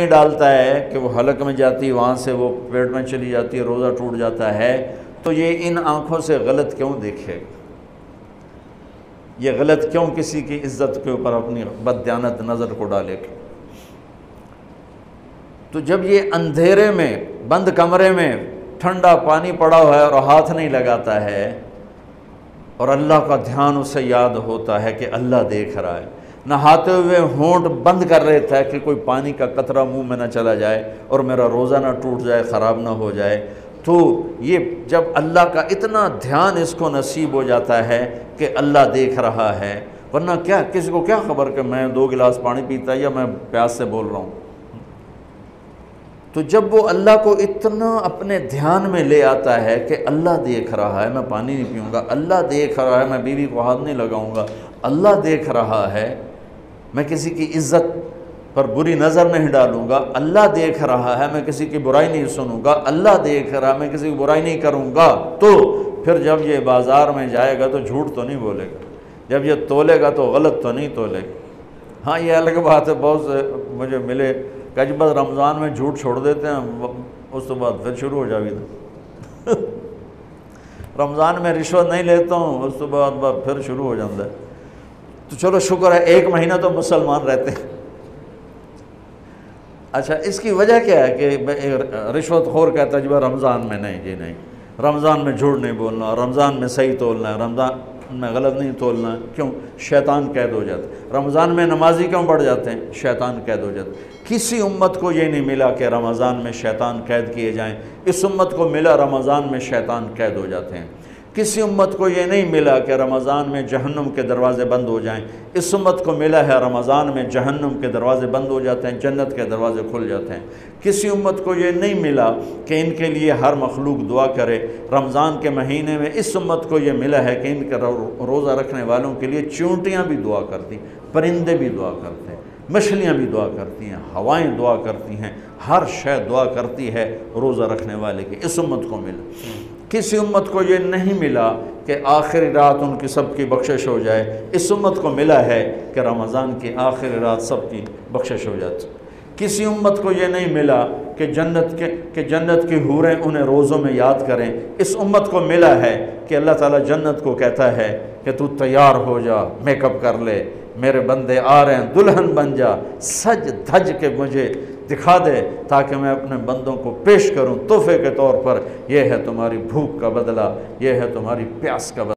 نہیں ڈالتا ہے کہ وہ حلق میں جاتی ہے، وہاں سے وہ پیٹ میں چلی جاتی ہے، روزہ ٹوٹ جاتا ہے، تو یہ ان آنکھوں سے غلط کیوں دیکھے گا؟ یہ غلط کیوں کسی کی عزت کے اوپر اپنی بددیانت نظر کو ڈالے گا؟ تو جب یہ اندھیرے میں بند کمرے میں ٹھنڈا پانی پڑا ہوا ہے اور ہاتھ نہیں لگاتا ہے اور اللہ کا دھیان اسے یاد ہوتا ہے کہ اللہ دیکھ رہا ہے، نہاتے ہوئے ہونٹ بند کر رہتا ہے کہ کوئی پانی کا قطرہ منہ میں نہ چلا جائے اور میرا روزہ نہ ٹوٹ جائے، خراب نہ ہو جائے، تو یہ جب اللہ کا اتنا دھیان اس کو نصیب ہو جاتا ہے کہ اللہ دیکھ رہا ہے، ورنہ کیا کسی کو کیا خبر کہ میں 2 گلاس پانی پیتا یا میں پیاس سے بول رہا ہوں؟ تو جب وہ اللہ کو اتنا اپنے دھیان میں لے آتا ہے کہ اللہ دیکھ رہا ہے، میں پانی نہیں پیوں گا، اللہ دیکھ رہا ہے، میں بیوی کو ہاتھ نہیں لگاؤں گا، اللہ دیکھ رہا ہے، میں کسی کی عزت پر بری نظر نہیں ڈالوں گا، اللہ دیکھ رہا ہے، میں کسی کی برائی نہیں سنوں گا، اللہ دیکھ رہا ہے، میں کسی کی برائی نہیں کروں گا، تو پھر جب یہ بازار میں جائے گا تو جھوٹ تو نہیں بولے گا، جب یہ تولے گا تو غلط تو نہیں تولے گا۔ ہاں یہ الگ بات ہے، بہت سے مجھے ملے کہ بس رمضان میں جھوٹ چھوڑ دیتے ہیں، اس کے بعد پھر شروع ہو جاوی تھا رمضان میں رشوت نہیں لیتا ہوں، اس کے بعد پھر شروع ہو جاتا ہے۔ تو چلو شکر ہے 1 مہینہ تو مسلمان رہتے ہیں۔ اچھا اس کی وجہ کیا ہے کہ رشوت خور کہتا ہے جی رمضان میں نہیں، جی نہیں، رمضان میں جھوٹ نہیں بولنا، رمضان میں صحیح تولنا ہے، رمضان میں غلط نہیں تولنا ہے۔ کیوں؟ شیطان قید ہو جاتا ہے۔ رمضان میں نمازی کیوں بڑھ جاتے ہیں؟ شیطان قید ہو جاتا ہے۔ کسی امت کو یہ نہیں ملا کہ رمضان میں شیطان قید کیے جائیں، اس امت کو ملا رمضان میں شیطان قید ہو جاتے ہیں۔ کسی امت کو یہ نہیں ملا کہ رمضان میں جہنم کے دروازے بند ہو جائیں، اس امت کو ملا ہے رمضان میں جہنم کے دروازے بند ہو جاتے ہیں، جنت کے دروازے کھل جاتے ہیں۔ کسی امت کو یہ نہیں ملا کہ ان کے لیے ہر مخلوق دعا کرے، رمضان کے مہینے میں اس امت کو یہ ملا ہے کہ ان کے روزہ رکھنے والوں کے لیے چونٹیاں بھی دعا کرتی، پرندے بھی دعا کرتے ہیں، مچھلیاں بھی دعا کرتی ہیں، ہوائیں دعا کرتی ہیں، ہر شے دعا کرتی ہے روزہ رکھنے والے کی۔ اس امت کو ملا۔ کسی امت کو یہ نہیں ملا کہ آخری رات ان کی سب کی بخشش ہو جائے، اس امت کو ملا ہے کہ رمضان کی آخری رات سب کی بخشش ہو جاتی۔ کسی امت کو یہ نہیں ملا کہ جنت کی حوریں انہیں روزوں میں یاد کریں، اس امت کو ملا ہے کہ اللہ تعالیٰ جنت کو کہتا ہے کہ تو تیار ہو جا، میک اپ کر لے، میرے بندے آ رہے ہیں، دلہن بن جا، سج دھج کے مجھے دکھا دے تاکہ میں اپنے بندوں کو پیش کروں تحفے کے طور پر، یہ ہے تمہاری بھوک کا بدلہ، یہ ہے تمہاری پیاس کا بدلہ۔